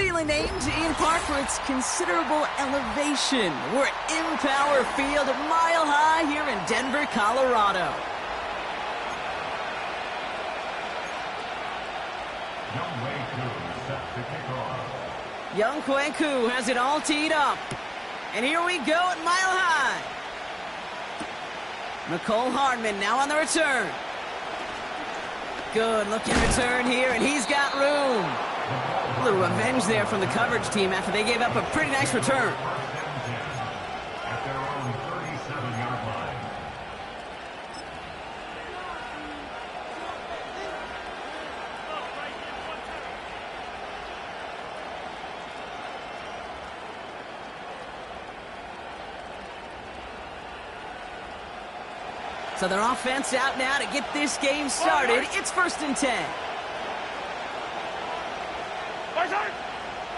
appealing name to Ian Park for its considerable elevation. We're at Empower Field, Mile High here in Denver, Colorado. Young Kweku has it all teed up. And here we go at Mile High. Nicole Hardman now on the return. Good looking return here, and he's got room. A little revenge there from the coverage team after they gave up a pretty nice return. At their own 37-yard line. So their offense out now to get this game started. It's 1st and 10.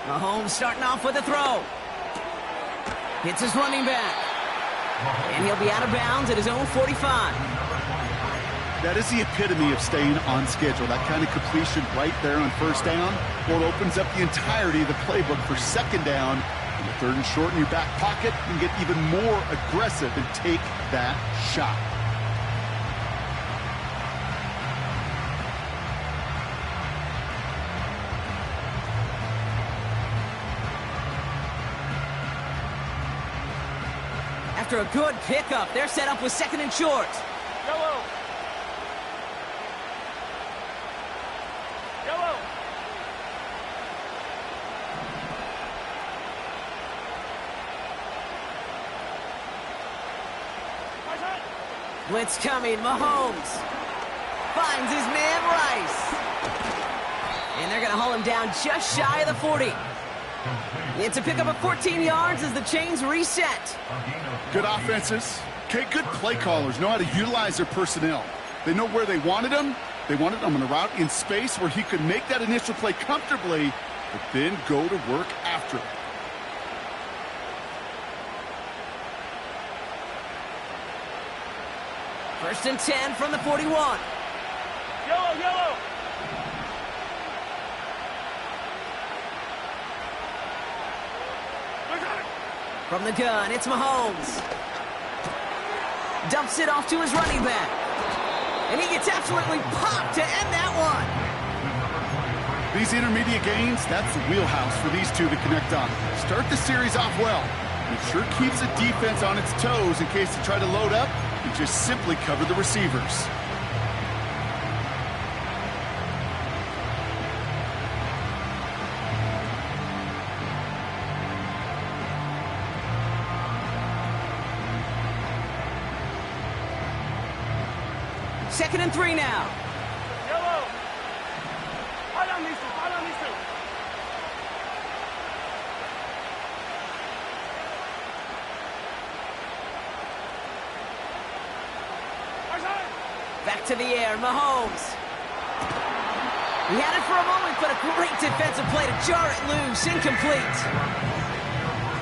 Mahomes starting off with a throw. Hits his running back. And he'll be out of bounds at his own 45. That is the epitome of staying on schedule. That kind of completion right there on 1st down. Well, it opens up the entirety of the playbook for 2nd down. And the 3rd and short in your back pocket, you can get even more aggressive and take that shot. After a good pickup, they're set up with 2nd and short. Yellow. Yellow. Blitz coming, Mahomes finds his man Rice. And they're going to haul him down just shy of the 40. It's a pickup of 14 yards as the chains reset. Good offenses. Okay, good play callers know how to utilize their personnel. They know where they wanted him. They wanted him on a route in space where he could make that initial play comfortably, but then go to work after it. First and 10 from the 41. Yellow, yellow. From the gun, it's Mahomes. Dumps it off to his running back. And he gets absolutely popped to end that one. These intermediate gains, that's the wheelhouse for these two to connect on. Start the series off well. It sure keeps the defense on its toes in case they try to load up and just simply cover the receivers. Second and 3 now. Yellow. Hold on these two. Hold on these two. Back to the air, Mahomes. He had it for a moment, but a great defensive play to jar it loose. Incomplete.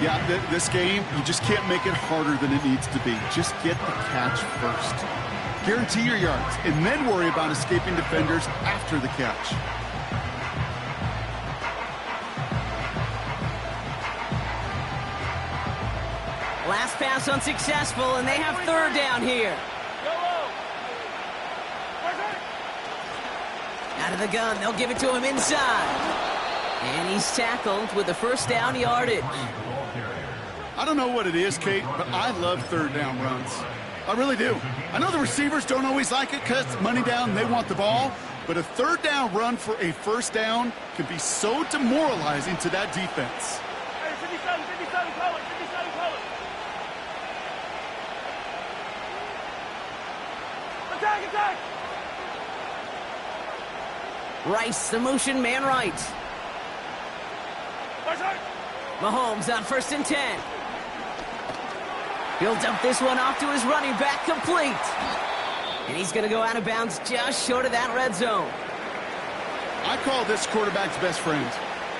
Yeah, this game, you just can't make it harder than it needs to be. Just get the catch first. Guarantee your yards, and then worry about escaping defenders after the catch. Last pass unsuccessful, and they have 3rd down here. Out of the gun, they'll give it to him inside. And he's tackled with the 1st down yardage. I don't know what it is, Kate, but I love 3rd down runs. I really do. I know the receivers don't always like it because it's money down and they want the ball, but a 3rd down run for a 1st down can be so demoralizing to that defense. Hey, 57, call it. Attack! Rice, the motion man right. Mahomes on 1st and 10. He'll dump this one off to his running back, complete. And he's going to go out of bounds just short of that red zone. I call this quarterback's best friend.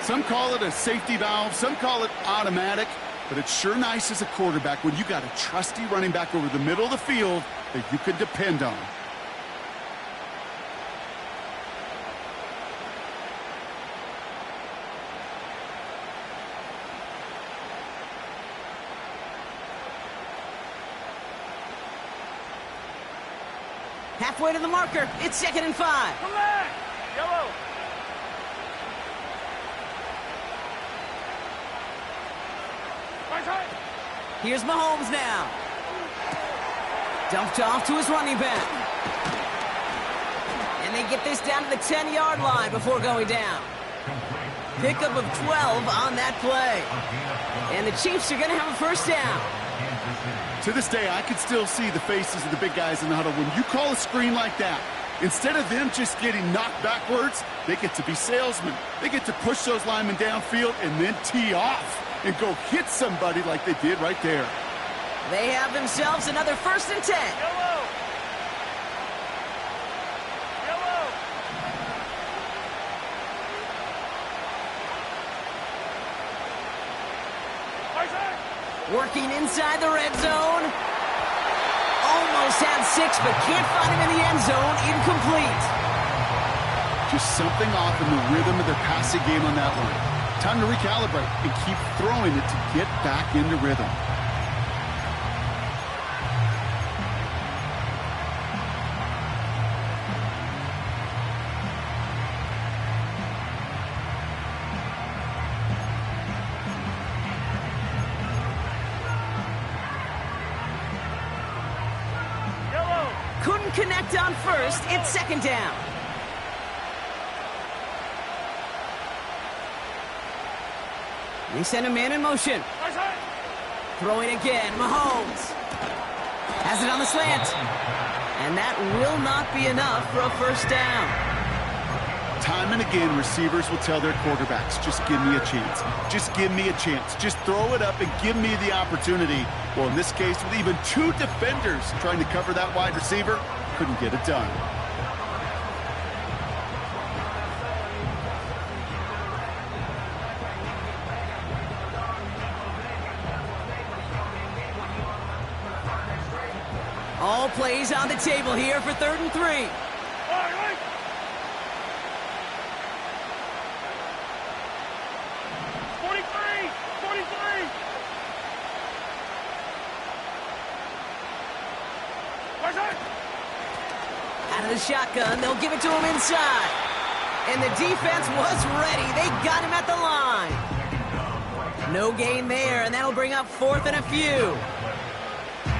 Some call it a safety valve, some call it automatic, but it's sure nice as a quarterback when you got a trusty running back over the middle of the field that you can depend on. Halfway to the marker. It's 2nd and 5. Come back. Yellow. Right side. Here's Mahomes now. Dumped off to his running back. And they get this down to the 10-yard line before going down. Pickup of 12 on that play. And the Chiefs are going to have a first down. To this day, I can still see the faces of the big guys in the huddle. When you call a screen like that, instead of them just getting knocked backwards, they get to be salesmen. They get to push those linemen downfield and then tee off and go hit somebody like they did right there. They have themselves another 1st and 10. Yellow. Yellow. Right side. Working inside the red zone. Almost had 6, but can't find him in the end zone. Incomplete. Just something off in the rhythm of their passing game on that one. Time to recalibrate and keep throwing it to get back into rhythm. Yellow. Couldn't connect on 1st. It's 2nd down. They send a man in motion. Right side. Throwing again. Mahomes has it on the slant. And that will not be enough for a first down. Time and again, receivers will tell their quarterbacks, just give me a chance. Just give me a chance. Just throw it up and give me the opportunity. Well, in this case, with even 2 defenders trying to cover that wide receiver, couldn't get it done. All plays on the table here for 3rd and 3. Right, right. 43. 43. Right side. Out of the shotgun, they'll give it to him inside. And the defense was ready. They got him at the line. No gain there, and that'll bring up 4th and a few.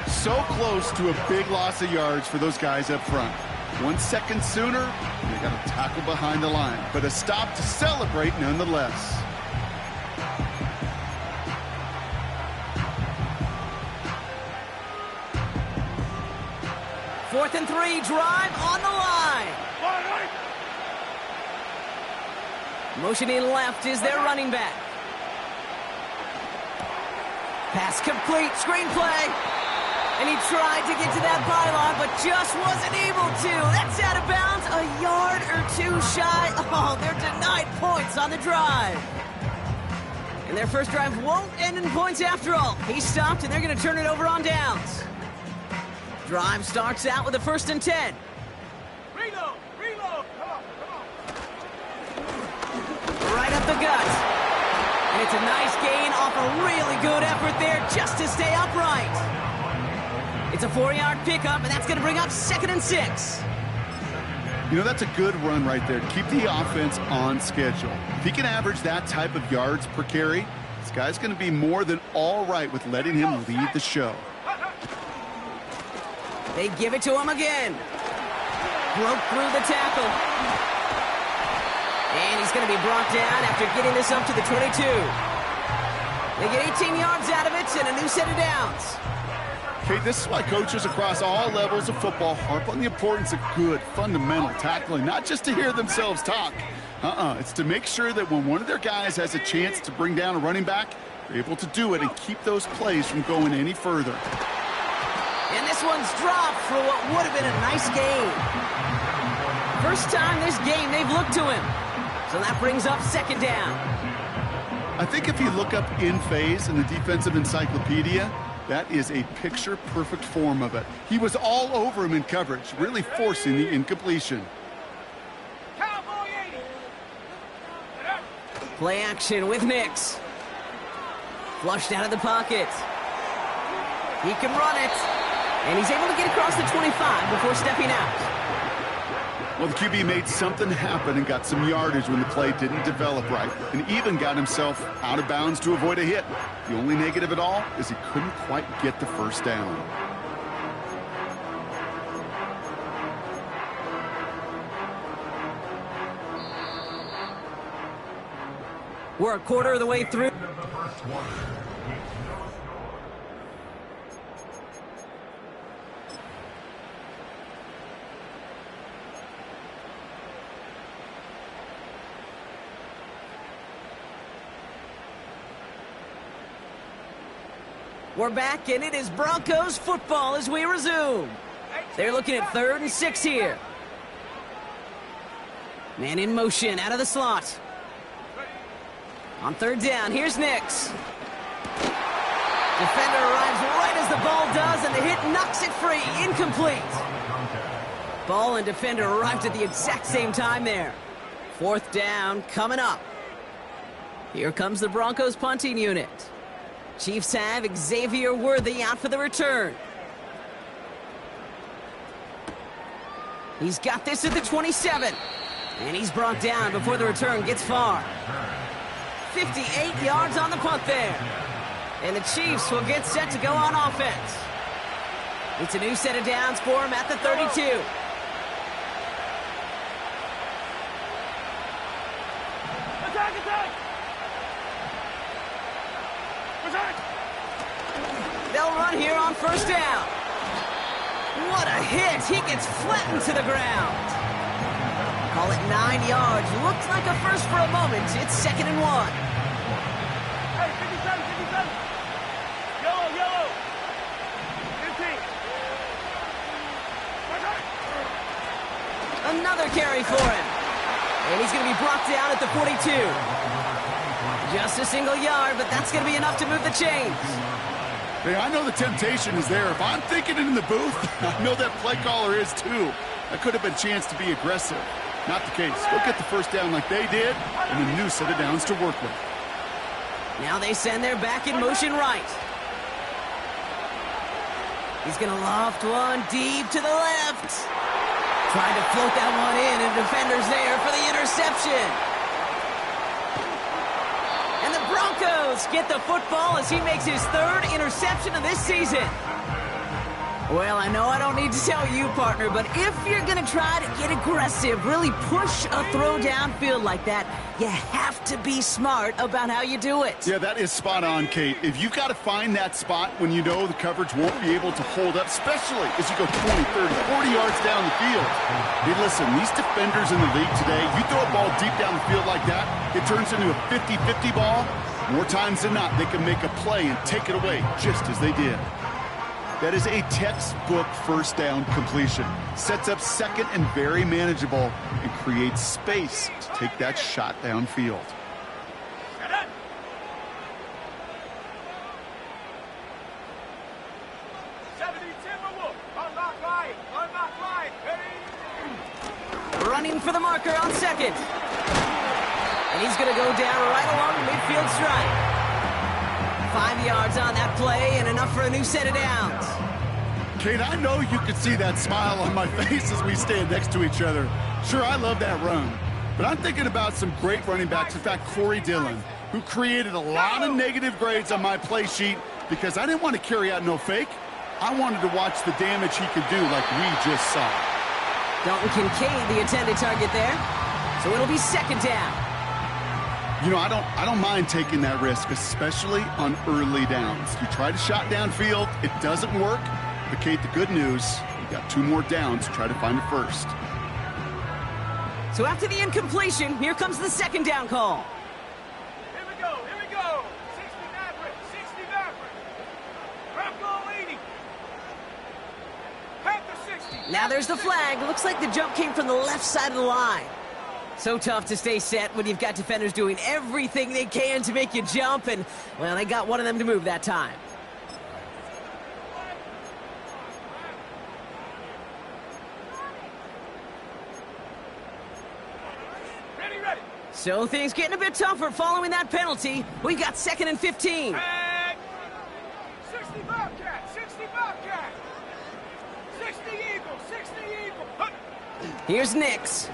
So close to a big loss of yards for those guys up front. 1 second sooner, they got a tackle behind the line. But a stop to celebrate nonetheless. Fourth and 3, drive on the line. Right, right. Motioning left is their running back. Pass complete, screenplay. And he tried to get to that pylon, but just wasn't able to. That's out of bounds, a yard or 2 shy. Oh, they're denied points on the drive. And their first drive won't end in points after all. He stopped, and they're going to turn it over on downs. Drive starts out with a 1st and 10. Reload. Reload. Come on. Right up the gut. And it's a nice gain off a really good effort there just to stay upright. It's a 4-yard pickup, and that's going to bring up 2nd and 6. You know, that's a good run right there. Keep the offense on schedule. If he can average that type of yards per carry, this guy's going to be more than all right with letting him lead the show. They give it to him again. Broke through the tackle. And he's going to be brought down after getting this up to the 22. They get 18 yards out of it and a new set of downs. Okay, this is why coaches across all levels of football harp on the importance of good, fundamental tackling, not just to hear themselves talk. It's to make sure that when one of their guys has a chance to bring down a running back, they're able to do it and keep those plays from going any further. And this one's dropped for what would have been a nice gain. First time this game they've looked to him. So that brings up 2nd down. I think if you look up in phase in the defensive encyclopedia, that is a picture-perfect form of it. He was all over him in coverage, really forcing the incompletion. Cowboy 80. Play action with Nix. Flushed out of the pocket. He can run it. And he's able to get across the 25 before stepping out. Well, the QB made something happen and got some yardage when the play didn't develop right, and even got himself out of bounds to avoid a hit. The only negative at all is he couldn't quite get the first down. We're a quarter of the way through. We're back, and it is Broncos football as we resume. They're looking at 3rd and 6 here. Man in motion out of the slot. On 3rd down, here's Nix. Defender arrives right as the ball does, and the hit knocks it free. Incomplete. Ball and defender arrived at the exact same time there. 4th down coming up. Here comes the Broncos punting unit. Chiefs have Xavier Worthy out for the return. He's got this at the 27. And he's brought down before the return gets far. 58 yards on the punt there. And the Chiefs will get set to go on offense. It's a new set of downs for him at the 32. Attack, attack! Attack! They'll run here on 1st down. What a hit! He gets flattened to the ground. Call it 9 yards. Looked like a first for a moment. It's 2nd and 1. Hey, 57, 57! Yellow, yellow! 15! Attack! Another carry for him. And he's going to be brought down at the 42. Just a single yard, but that's going to be enough to move the chains. Hey, I know the temptation is there. If I'm thinking it in the booth, I know that play caller is too. That could have been a chance to be aggressive. Not the case. Go get the first down like they did, and a new set of downs to work with. Now they send their back in motion right. He's going to loft one deep to the left. Trying to float that one in, and defender's there for the interception. And the Broncos get the football as he makes his 3rd interception of this season. Well, I know I don't need to tell you, partner, but if you're going to try to get aggressive, really push a throw downfield like that, you have to be smart about how you do it. Yeah, that is spot on, Kate. If you've got to find that spot when you know the coverage won't be able to hold up, especially as you go 20, 30, 40 yards down the field. Hey, listen, these defenders in the league today, you throw a ball deep down the field like that, it turns into a 50-50 ball. More times than not, they can make a play and take it away, just as they did. That is a textbook 1st down completion. Sets up 2nd and very manageable and creates space to take that shot downfield. Running for the marker on 2nd. And he's going to go down right along the midfield stripe. 5 yards on that play and enough for a new set of downs. Kate, I know you can see that smile on my face as we stand next to each other. Sure, I love that run. But I'm thinking about some great running backs. In fact, Corey Dillon, who created a lot of negative grades on my play sheet because I didn't want to carry out no fake. I wanted to watch the damage he could do like we just saw. Dalton Kincaid, the intended target there. So it'll be 2nd down. You know, I don't mind taking that risk, especially on early downs. You try to shot downfield, it doesn't work. But, Kate, the good news, you got 2 more downs to try to find a first. So after the incompletion, here comes the 2nd down call. Here we go, here we go. 60 Maverick, 60 Maverick. Purple 80. Panther 60. Now there's the flag. Looks like the jump came from the left side of the line. So tough to stay set when you've got defenders doing everything they can to make you jump, and, well, they got one of them to move that time. Ready, ready. So things getting a bit tougher following that penalty. We got 2nd and 15. And 60 Bobcat, 60 Bobcat. 60 Eagle, 60 Eagle. Huh. Here's Nix.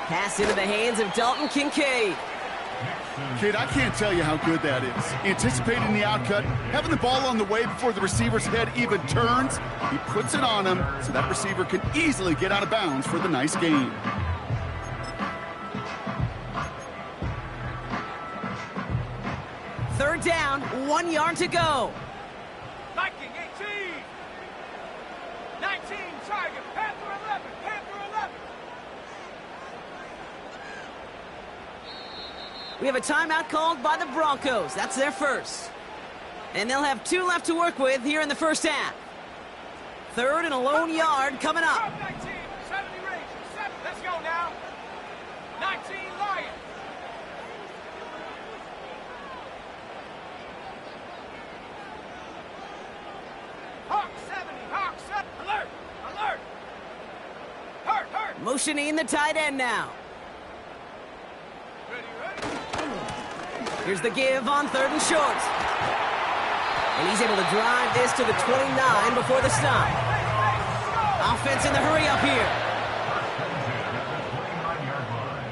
Pass into the hands of Dalton Kincaid. Kid, I can't tell you how good that is. Anticipating the outcut, having the ball on the way before the receiver's head even turns, he puts it on him so that receiver can easily get out of bounds for the nice gain. Third down, 1 yard to go. Viking 18. 19 Tiger. Panther 11. Panther 11. We have a timeout called by the Broncos. That's their first. And they'll have 2 left to work with here in the first half. Third and a lone yard coming up. Drop 19. 70 Rangers. 7. Let's go now. 19 Lions. Hawk 70. Hawk 7. Alert. Alert. Hurt. Hurt. Motioning the tight end now. Ready, ready. Here's the give on third and short. And he's able to drive this to the 29 before the stop. Offense in the hurry up here. 29-yard line.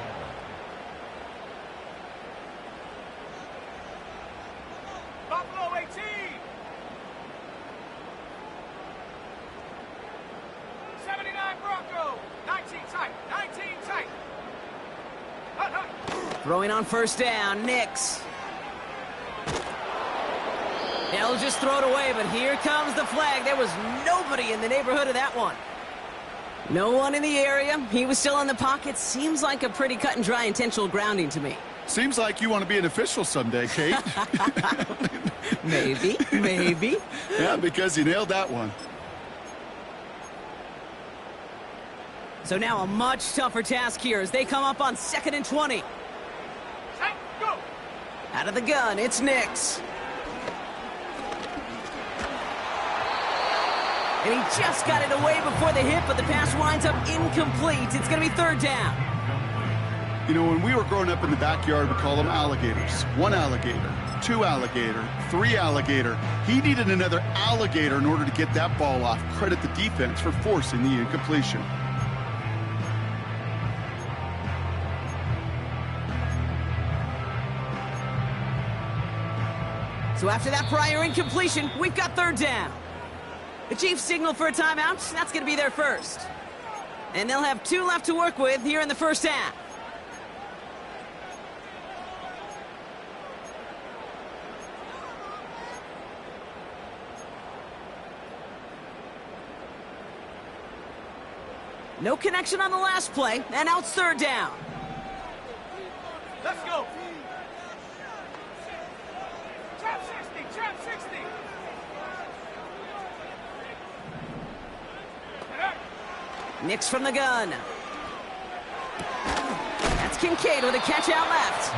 Buffalo 18. 79 Bronco. 19 tight. 19 tight. Hut, hut. Throwing on first down, Nix. They'll just throw it away, but here comes the flag. There was nobody in the neighborhood of that one. No one in the area. He was still in the pocket. Seems like a pretty cut and dry intentional grounding to me. Seems like you want to be an official someday, Kate. Maybe, maybe. Yeah, because you nailed that one. So now a much tougher task here as they come up on 2nd and 20. Tight. Go. Out of the gun, it's Nix. And he just got it away before the hit, but the pass winds up incomplete. It's going to be third down. You know, when we were growing up in the backyard, we call them alligators. 1 alligator, 2 alligator, 3 alligator. He needed another alligator in order to get that ball off. Credit the defense for forcing the incompletion. So after that prior incompletion, we've got third down. The Chiefs signal for a timeout. That's going to be their first. And they'll have 2 left to work with here in the first half. No connection on the last play, and now it's third down. Let's go. Trap 60. Trap 60. Nix from the gun. That's Kincaid with a catch out left.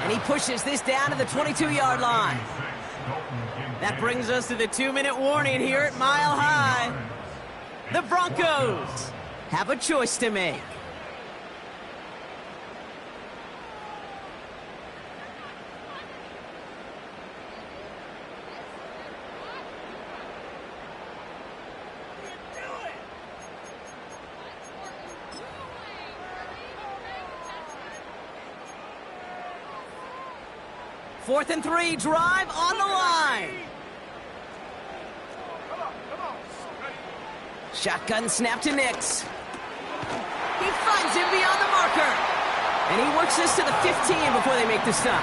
And he pushes this down to the 22-yard line. That brings us to the 2-minute warning here at Mile High. The Broncos have a choice to make. Fourth and 3, drive on the line. Come on. Come on. Ready. Shotgun snap to Nix. He finds him beyond the marker. And he works this to the 15 before they make the stop.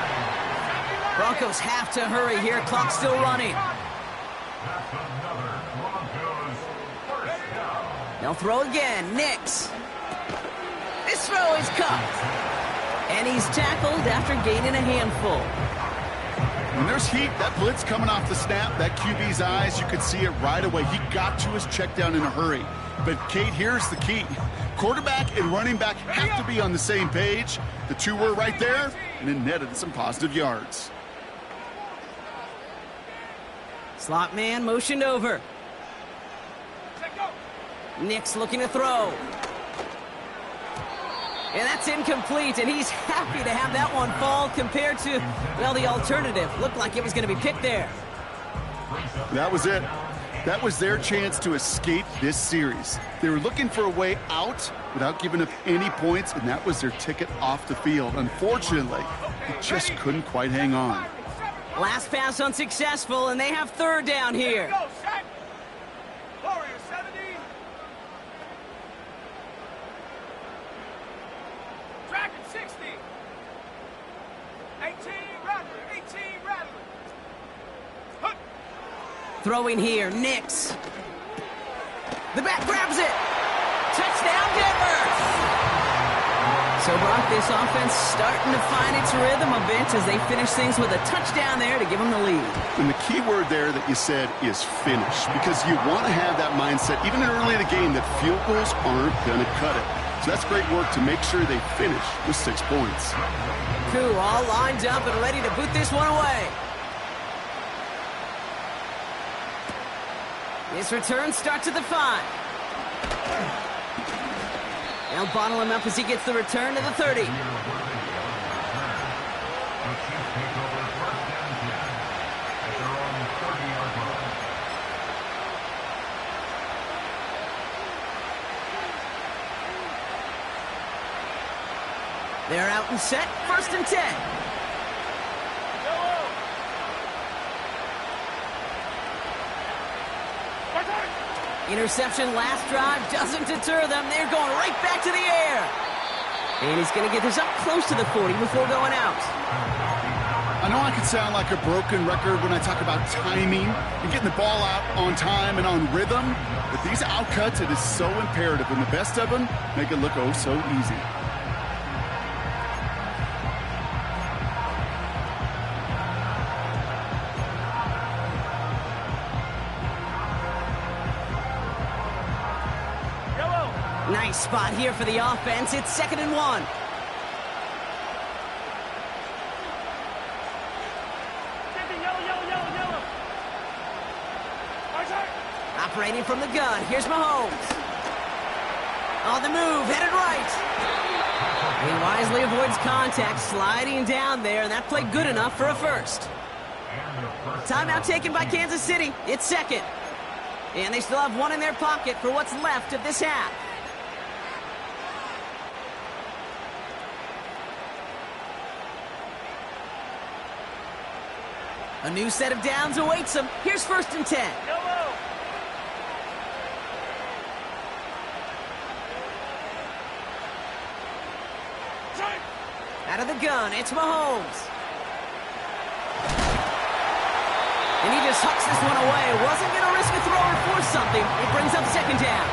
Broncos have to hurry here. Clock still running. That's another Broncos first down. They'll throw again. Nix. This throw is caught. And he's tackled after gaining a handful. When there's heat, that blitz coming off the snap, that QB's eyes, you could see it right away. He got to his check down in a hurry. But, Kate, here's the key. Quarterback and running back have to be on the same page. The 2 were right there, and it netted some positive yards. Slot man motioned over. Set go. Nix looking to throw. And that's incomplete, and he's happy to have that one fall compared to, well, the alternative. Looked like it was going to be picked there. That was it. That was their chance to escape this series. They were looking for a way out without giving up any points, and that was their ticket off the field. Unfortunately, they just couldn't quite hang on. Last pass unsuccessful, and they have third down here. Go, set. Warrior 70. Dragon 60. 18 Rattler. 18 Rattler. Hup. Throwing here, Nix. The back grabs it. Touchdown, Denver. So, Brock, this offense starting to find its rhythm a bit as they finish things with a touchdown there to give them the lead. And the key word there that you said is finish, because you want to have that mindset, even early in the game, that field goals aren't going to cut it. So that's great work to make sure they finish with 6 points. Cool, all lined up and ready to boot this one away. This return starts at the 5. They'll bottle him up as he gets the return to the 30. They're out and set, 1st and 10. Interception last drive doesn't deter them. They're going right back to the air. And he's going to get this up close to the 40 before going out. I know I can sound like a broken record when I talk about timing and getting the ball out on time and on rhythm, but these outcuts, it is so imperative, and the best of them make it look oh so easy. Nice spot here for the offense. It's 2nd and 1. Operating from the gun. Here's Mahomes. On the move, headed right. He wisely avoids contact, sliding down there, and that played good enough for a first. Timeout taken by Kansas City. It's 2nd. And they still have one in their pocket for what's left of this half. A new set of downs awaits them. Here's 1st and 10. Out of the gun, it's Mahomes. And he just hucks this one away. Wasn't going to risk a throw or force something. It brings up 2nd down.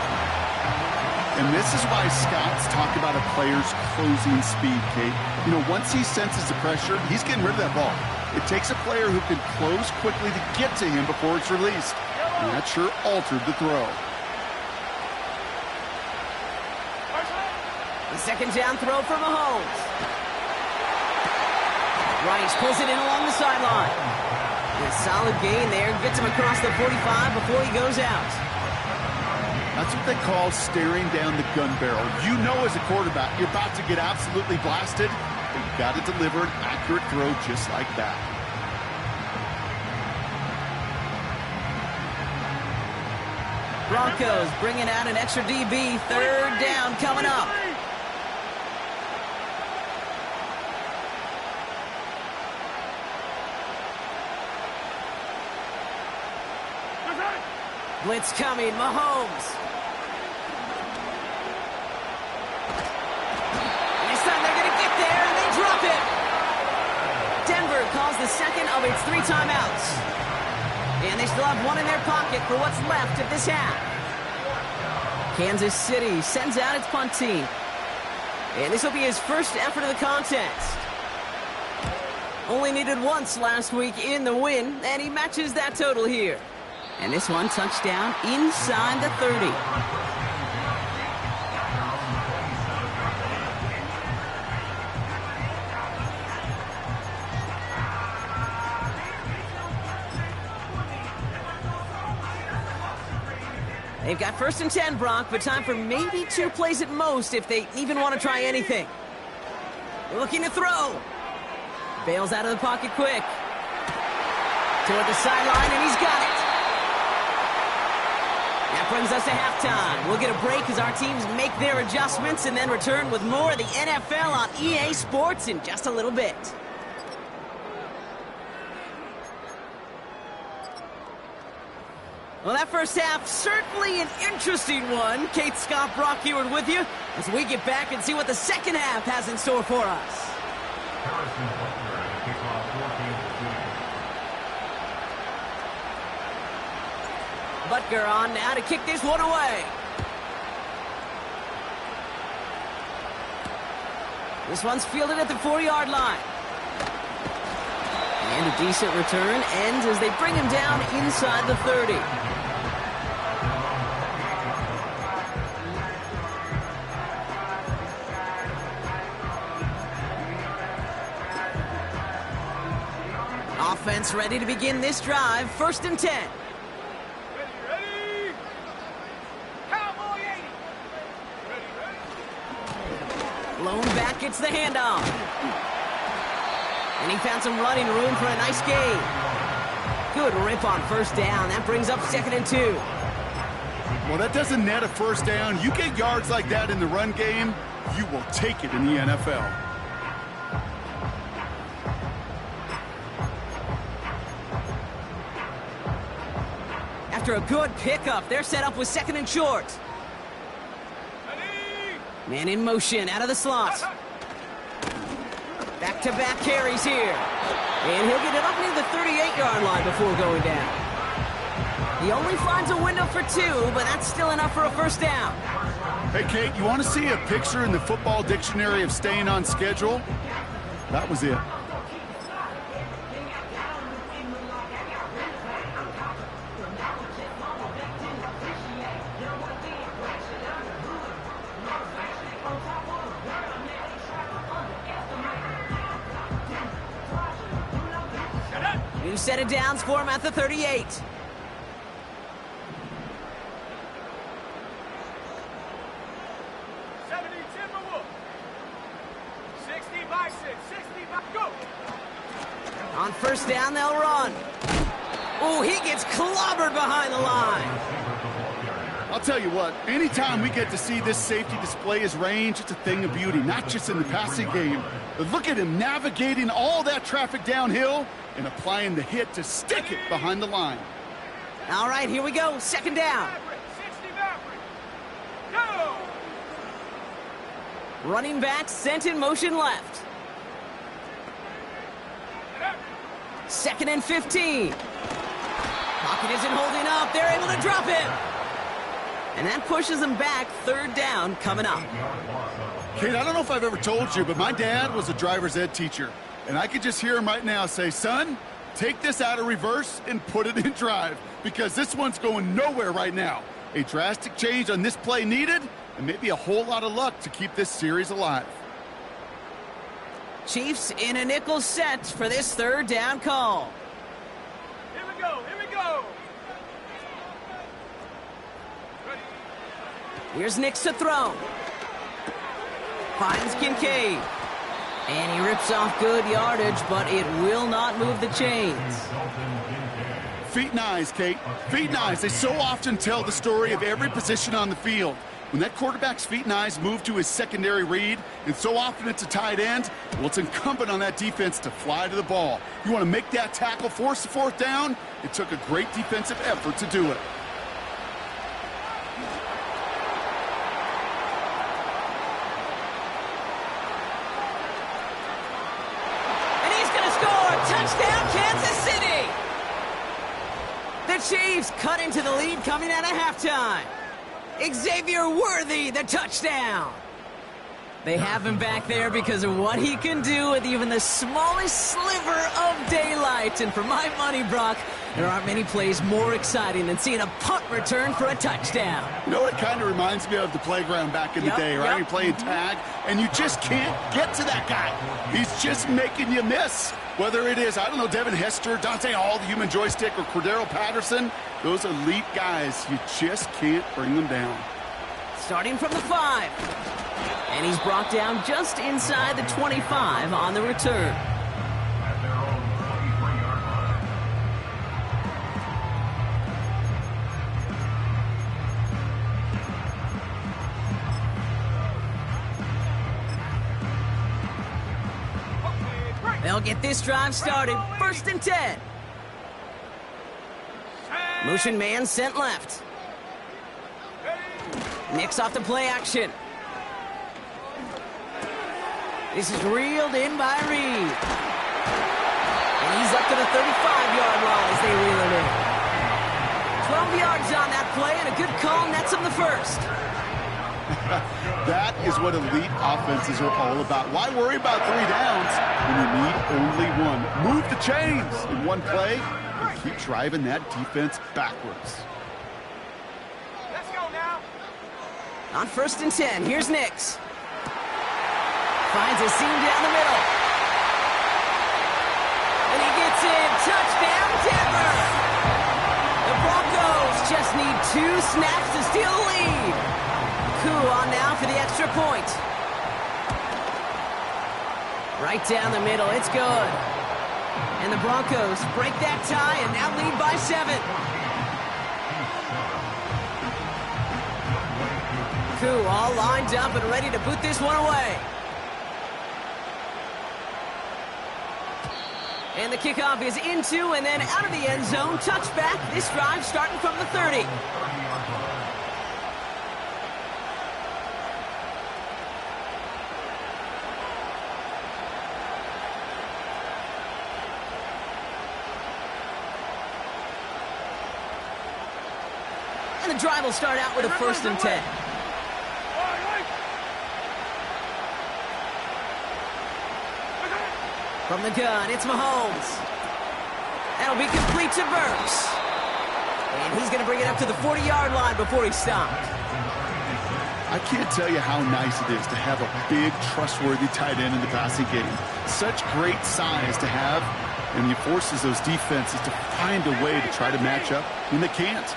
And this is why scouts talk about a player's closing speed, Kate. You know, once he senses the pressure, he's getting rid of that ball. It takes a player who can close quickly to get to him before it's released. And that sure altered the throw. The 2nd down throw for Mahomes. Rice pulls it in along the sideline. A solid gain there. Gets him across the 45 before he goes out. That's what they call staring down the gun barrel. You know as a quarterback, you're about to get absolutely blasted, but you've got to deliver an accurate throw just like that. Broncos bringing out an extra DB. 3rd down coming up. Blitz coming, Mahomes. This time they're going to get there, and they drop it. Denver calls the 2nd of its 3 timeouts. And they still have one in their pocket for what's left of this half. Kansas City sends out its punt team. And this will be his first effort of the contest. Only needed once last week in the win, and he matches that total here. And this one touchdown inside the 30. They've got 1st and 10, Brock, but time for maybe 2 plays at most if they even want to try anything. Looking to throw. Bails out of the pocket quick. Toward the sideline, and he's got it. That brings us to halftime. We'll get a break as our teams make their adjustments and then return with more of the NFL on EA Sports in just a little bit. Well, that first half, certainly an interesting one. Kate, Scott, Brock Eward with you as we get back and see what the second half has in store for us. Harrison Butler to kick off 14-2. Butker on now to kick this one away. This one's fielded at the 4-yard line. And a decent return ends as they bring him down inside the 30. Offense ready to begin this drive. 1st and 10. Ready? Cowboy 80. Ready? Lone back gets the handoff. And he found some running room for a nice gain. Good rip on 1st down. That brings up 2nd and 2. Well, that doesn't net a 1st down. You get yards like that in the run game, you will take it in the NFL. After a good pickup, they're set up with 2nd and short. Ready? Man in motion out of the slot. Back-to-back carries here. And he'll get it up near the 38-yard line before going down. He only finds a window for 2, but that's still enough for a 1st down. Hey, Kate, you want to see a picture in the football dictionary of staying on schedule? That was it. New set of downs for him at the 38. On 1st down, they'll run. Oh, he gets clobbered behind the line. I'll tell you what, anytime we get to see this safety display his range, it's a thing of beauty, not just in the passing game. But look at him navigating all that traffic downhill and applying the hit to stick it behind the line. All right, here we go. 2nd down. Go! Running back sent in motion left. 2nd and 15. Pocket isn't holding up. They're able to drop him. And that pushes them back. 3rd down coming up. Kate, I don't know if I've ever told you, but my dad was a driver's ed teacher. And I could just hear him right now say, son, take this out of reverse and put it in drive, because this one's going nowhere right now. A drastic change on this play needed, and maybe a whole lot of luck to keep this series alive. Chiefs in a nickel set for this 3rd down call. Here we go, here we go! Ready? Here's Nix to throw. Finds Kincaid. And he rips off good yardage, but it will not move the chains. Feet and eyes, Kate. Feet and eyes. They so often tell the story of every position on the field. When that quarterback's feet and eyes move to his secondary read, and so often it's a tight end, well, it's incumbent on that defense to fly to the ball. You want to make that tackle, force the 4th down? It took a great defensive effort to do it. And he's going to score! Touchdown, Kansas City! The Chiefs cut into the lead coming out of halftime. Xavier Worthy, the touchdown. They have him back there because of what he can do with even the smallest sliver of daylight. And for my money, Brock, there aren't many plays more exciting than seeing a punt return for a touchdown. You know, it kind of reminds me of the playground back in the day, right? You're playing tag, and you just can't get to that guy. He's just making you miss. Whether it is, I don't know, Devin Hester, Dante Hall, the human joystick, or Cordero Patterson, those elite guys, you just can't bring them down. Starting from the 5. And he's brought down just inside the 25 on the return. At their own 23-yard line. They'll get this drive started. 1st and 10. Motion man sent left. Nicks off the play action. This is reeled in by Reed. And he's up to the 35-yard line as they reel it in. 12 yards on that play, and a good call nets him the first. That is what elite offenses are all about. Why worry about 3 downs when you need only one? Move the chains in one play and keep driving that defense backwards. Let's go now. On 1st and 10, here's Nix. Finds a seam down the middle. And he gets in. Touchdown, Denver! The Broncos just need 2 snaps to steal the lead. Coup on now for the extra point. Right down the middle, it's good. And the Broncos break that tie and now lead by 7. Coup all lined up and ready to boot this one away. And the kickoff is into and then out of the end zone. Touchback. This drive starting from the 30. And the drive will start out with a 1st and 10. From the gun, it's Mahomes. That'll be complete to Burks. And he's going to bring it up to the 40-yard line before he stopped. I can't tell you how nice it is to have a big, trustworthy tight end in the passing game. Such great size to have, and he forces those defenses to find a way to try to match up when they can't.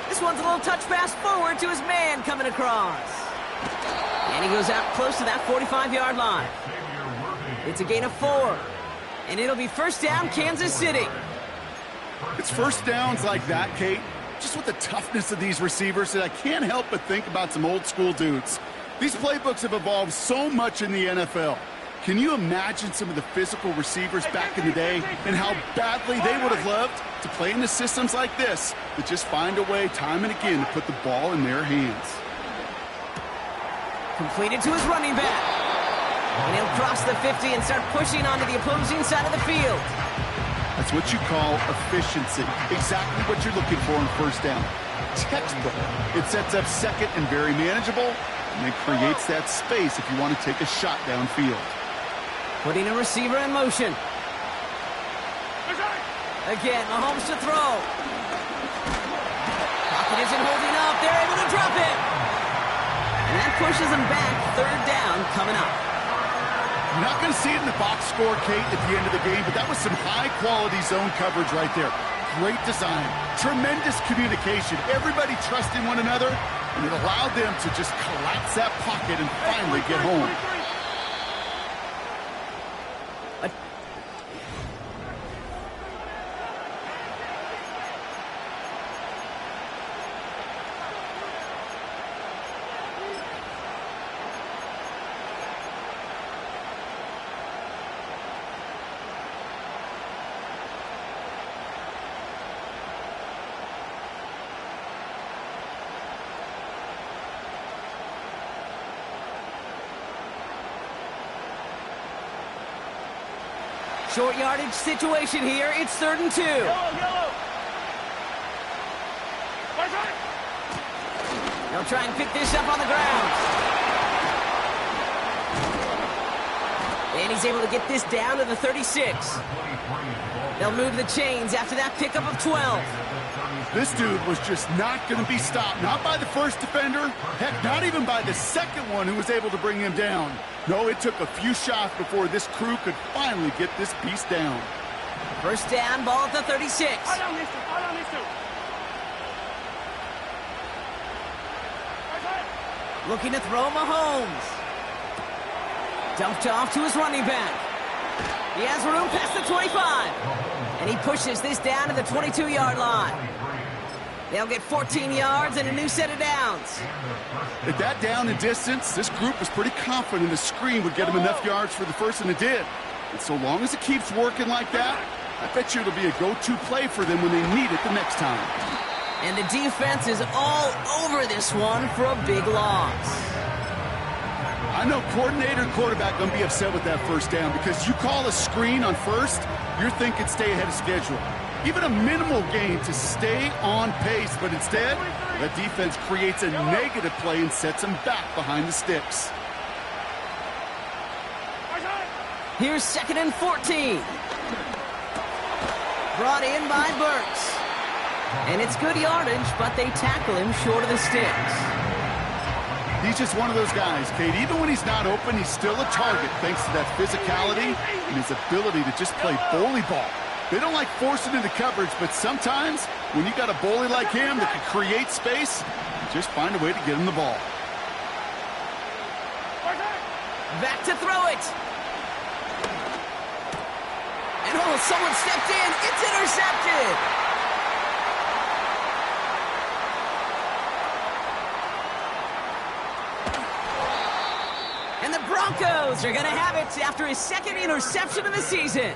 This one's a little touch pass forward to his man coming across. And he goes out close to that 45-yard line. It's a gain of 4. And it'll be 1st down, Kansas City. It's 1st downs like that, Kate, just with the toughness of these receivers, that I can't help but think about some old school dudes. These playbooks have evolved so much in the NFL. Can you imagine some of the physical receivers back in the day and how badly they would have loved to play in the systems like this that just find a way time and again to put the ball in their hands? Completed to his running back. And he'll cross the 50 and start pushing onto the opposing side of the field. That's what you call efficiency. Exactly what you're looking for in 1st down. Textbook. It sets up 2nd and very manageable, and it creates that space if you want to take a shot downfield. Putting a receiver in motion. Again, Mahomes to throw. Pocket isn't holding up. They're able to drop it. And that pushes him back. 3rd down coming up. You're not going to see it in the box score, Kate, at the end of the game, but that was some high-quality zone coverage right there. Great design. Tremendous communication. Everybody trusting one another, and it allowed them to just collapse that pocket and finally get home. Short yardage situation here. It's 3rd and 2. Yellow. They'll try and pick this up on the ground. And he's able to get this down to the 36. They'll move the chains after that pickup of 12. This dude was just not going to be stopped. Not by the 1st defender. Heck, not even by the 2nd one who was able to bring him down. No, it took a few shots before this crew could finally get this piece down. 1st down, ball at the 36. Looking to throw Mahomes. Dumped off to his running back. He has room past the 25. And he pushes this down to the 22-yard line. They'll get 14 yards and a new set of downs. At that down and distance, this group was pretty confident the screen would get them enough yards for the first, and it did. And so long as it keeps working like that, I bet you it'll be a go-to play for them when they need it the next time. And the defense is all over this one for a big loss. I know coordinator and quarterback going to be upset with that first down because you call a screen on first, you're thinking stay ahead of schedule. Even a minimal gain to stay on pace, but instead, the defense creates a negative play and sets them back behind the sticks. Here's 2nd and 14. Brought in by Burks. And it's good yardage, but they tackle him short of the sticks. He's just one of those guys, Kate. Even when he's not open, he's still a target thanks to that physicality and his ability to just play bully ball. They don't like forcing into coverage, but sometimes when you got a bully like him that can create space, just find a way to get him the ball. Back to throw it. And oh, someone stepped in. It's intercepted. And the Broncos are going to have it after his 2nd interception of the season.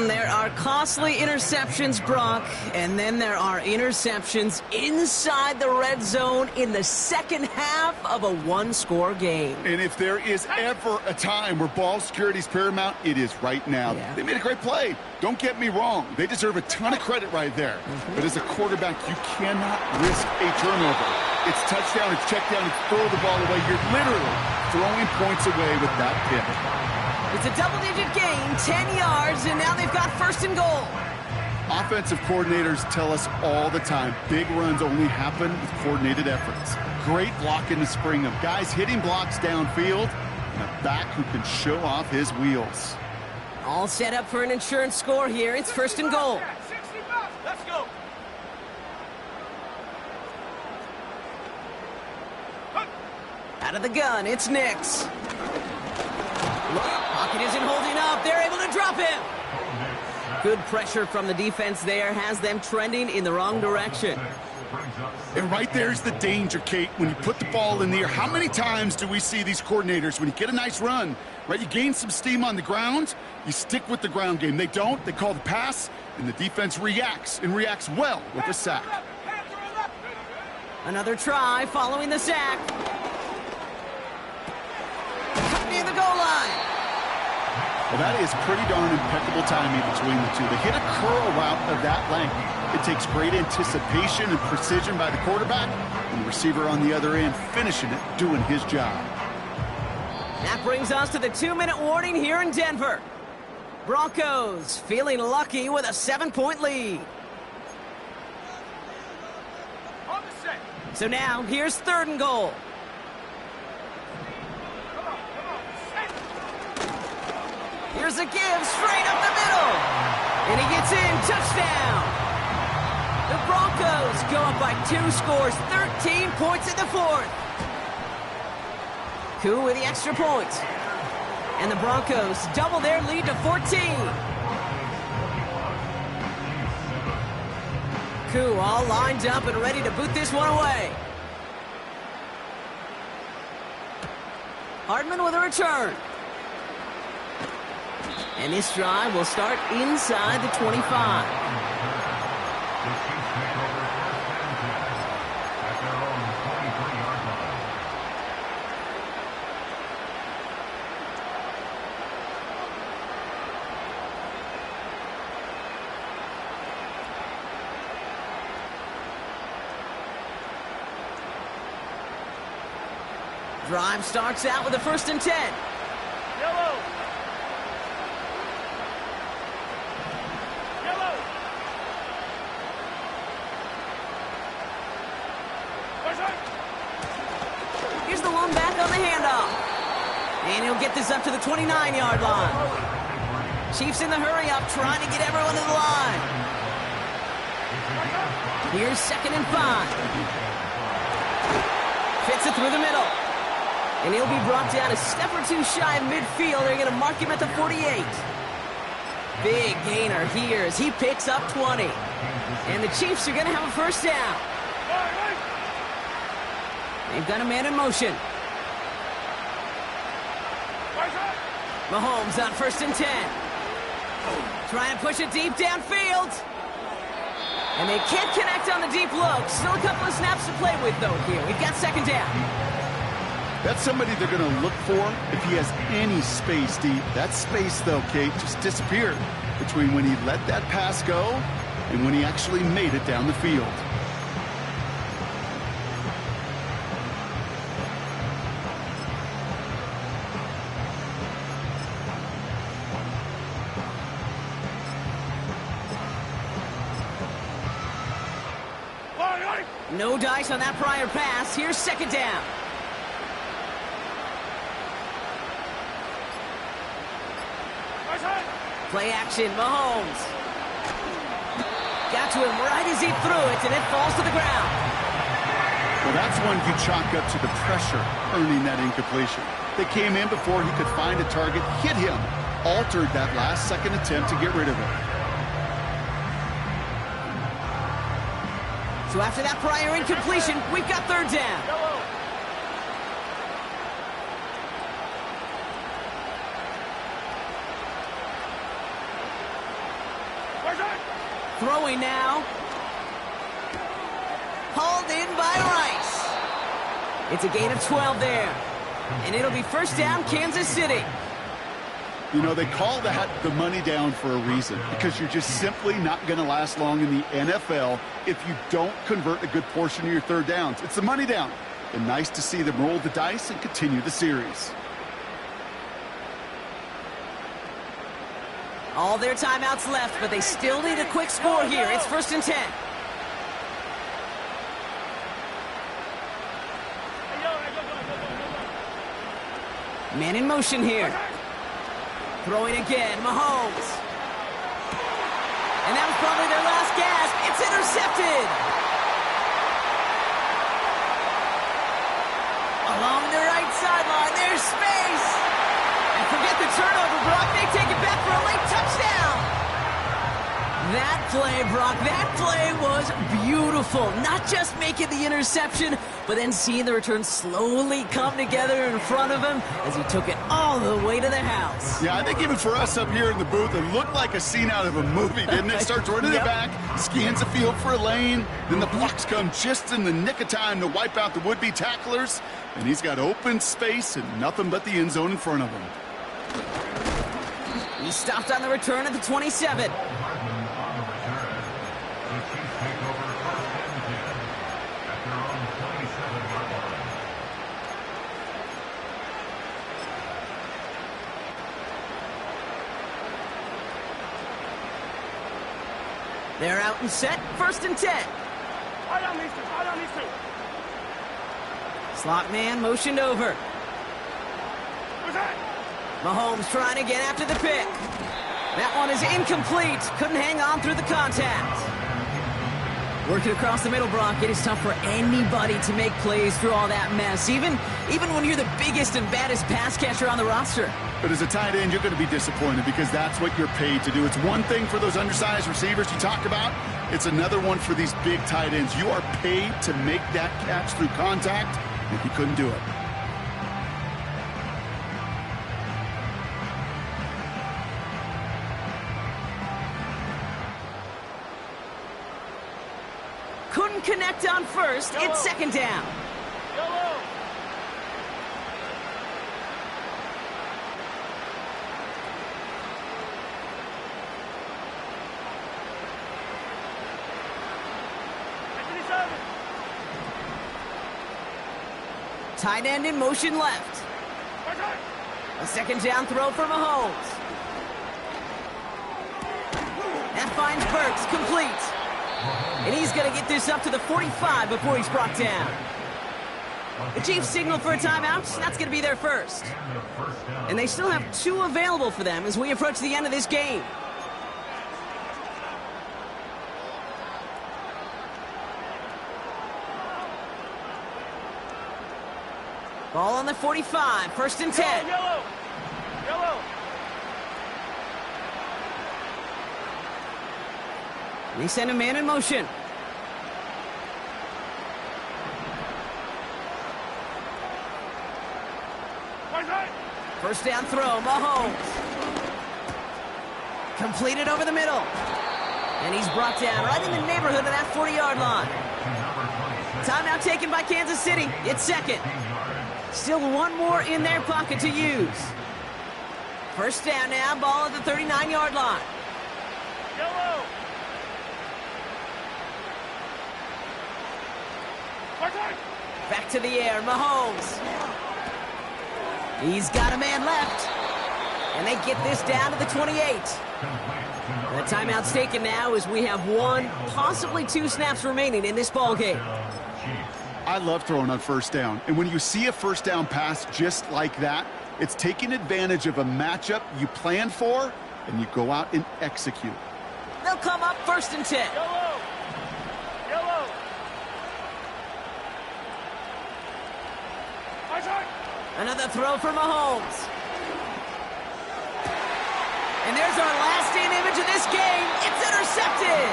There are costly interceptions, Brock, and then there are interceptions inside the red zone in the second half of a one-score game. And if there is ever a time where ball security is paramount, it is right now. Yeah. They made a great play. Don't get me wrong. They deserve a ton of credit right there. But as a quarterback, you cannot risk a turnover. It's touchdown, it's check down, it's throw the ball away. You're literally throwing points away with that pick. It's a double-digit gain, 10 yards, and now they've got 1st and goal. Offensive coordinators tell us all the time, big runs only happen with coordinated efforts. Great block in the spring of guys hitting blocks downfield, and a back who can show off his wheels. All set up for an insurance score here. It's 1st and goal. 65. Let's go. Out of the gun, it's Nix. Pocket isn't holding up. They're able to drop him. Good pressure from the defense there has them trending in the wrong direction. And right there's the danger, Kate. When you put the ball in the air, how many times do we see these coordinators, when you get a nice run, right, you gain some steam on the ground, you stick with the ground game. They don't. They call the pass, and the defense reacts, and reacts well with a sack. Another try following the sack. Near the goal line. Well, that is pretty darn impeccable timing between the two. They hit a curl route of that length. It takes great anticipation and precision by the quarterback, and the receiver on the other end finishing it, doing his job. That brings us to the 2-minute warning here in Denver. Broncos feeling lucky with a 7-point lead. On the set. So now, here's 3rd and goal. Here's a give straight up the middle. And he gets in. Touchdown. The Broncos go up by 2 scores, 13 points in the 4th. Koo with the extra point. And the Broncos double their lead to 14. Koo all lined up and ready to boot this one away. Hardman with a return. And this drive will start inside the 25. Drive starts out with a 1st and 10. Yellow. Yellow. Here's the one back on the handoff. And he'll get this up to the 29-yard line. Chiefs in the hurry-up, trying to get everyone to the line. Here's 2nd and 5. Fits it through the middle. And he'll be brought down a step or two shy of midfield. They're going to mark him at the 48. Big gainer here as he picks up 20. And the Chiefs are going to have a first down. They've got a man in motion. Mahomes on 1st and 10. Trying to push it deep downfield. And they can't connect on the deep look. Still a couple of snaps to play with, though, here. We've got 2nd down. That's somebody they're going to look for if he has any space deep. That space, though, Kate, just disappeared between when he let that pass go and when he actually made it down the field. No dice on that prior pass. Here's 2nd down. Play action, Mahomes. Got to him right as he threw it, and it falls to the ground. Well, that's one you chalk up to the pressure earning that incompletion. They came in before he could find a target, hit him, altered that last-second attempt to get rid of it. So after that prior incompletion, we've got 3rd down. Throwing now. Hauled in by Rice. It's a gain of 12 there. And it'll be 1st down, Kansas City. You know, they call that the money down for a reason, because you're just simply not going to last long in the NFL if you don't convert a good portion of your 3rd downs. It's the money down. And nice to see them roll the dice and continue the series. All their timeouts left, but they still need a quick score here. It's 1st and 10. Man in motion here. Throwing again, Mahomes. And that was probably their last gasp. It's intercepted. Along the right sideline, there's space. And forget the turnover, Brock. They take it back for a late touchdown. That play, Brock, that play was beautiful. Not just making the interception, but then seeing the return slowly come together in front of him as he took it all the way to the house. Yeah, I think even for us up here in the booth, it looked like a scene out of a movie, didn't it? Starts running it back, scans the field for a lane, then the blocks come just in the nick of time to wipe out the would-be tacklers, and he's got open space and nothing but the end zone in front of him. He stopped on the return at the 27. They're out and set, 1st and 10. Slot man motioned over. Mahomes trying again after the pick. That one is incomplete. Couldn't hang on through the contact. Working across the middle, Brock, it is tough for anybody to make plays through all that mess, even when you're the biggest and baddest pass catcher on the roster. But as a tight end, you're going to be disappointed because that's what you're paid to do. It's one thing for those undersized receivers you talk about. It's another one for these big tight ends. You are paid to make that catch through contact, and you couldn't do it. Couldn't connect on 1st. It's 2nd down. Tight end in motion left. A 2nd down throw for Mahomes. That finds Burks, complete. And he's going to get this up to the 45 before he's brought down. The Chiefs signal for a timeout. That's going to be their first. And they still have 2 available for them as we approach the end of this game. Ball on the 45, 1st and 10. Yellow. They send a man in motion. First down throw, Mahomes. Completed over the middle. And he's brought down right in the neighborhood of that 40-yard line. Timeout taken by Kansas City. It's second. Still one more in their pocket to use. First down now, ball at the 39-yard line. Yellow. Back to the air, Mahomes. He's got a man left. And they get this down to the 28. The timeout's taken now as we have one, possibly two snaps remaining in this ball game. I love throwing on first down. And when you see a first down pass just like that, it's taking advantage of a matchup you plan for, and you go out and execute. They'll come up first and 10. Yellow. Yellow. Another throw for Mahomes. And there's our last stand image of this game. It's intercepted.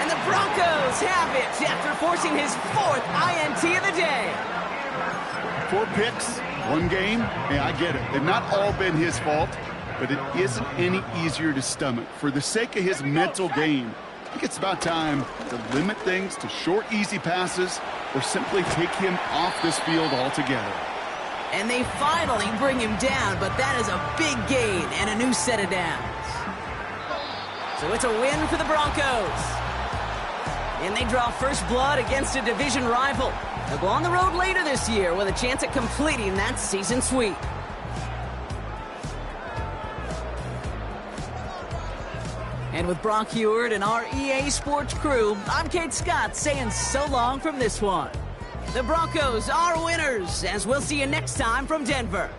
And the Broncos have it after forcing his fourth INT of the day. 4 picks, 1 game. Yeah, I get it. They've not all been his fault, but it isn't any easier to stomach. For the sake of his mental game, I think it's about time to limit things to short, easy passes or simply take him off this field altogether. And they finally bring him down, but that is a big gain and a new set of downs. So it's a win for the Broncos. And they draw first blood against a division rival. They'll go on the road later this year with a chance at completing that season sweep. And with Brock Heward and our EA Sports crew, I'm Kate Scott saying so long from this one. The Broncos are winners, as we'll see you next time from Denver.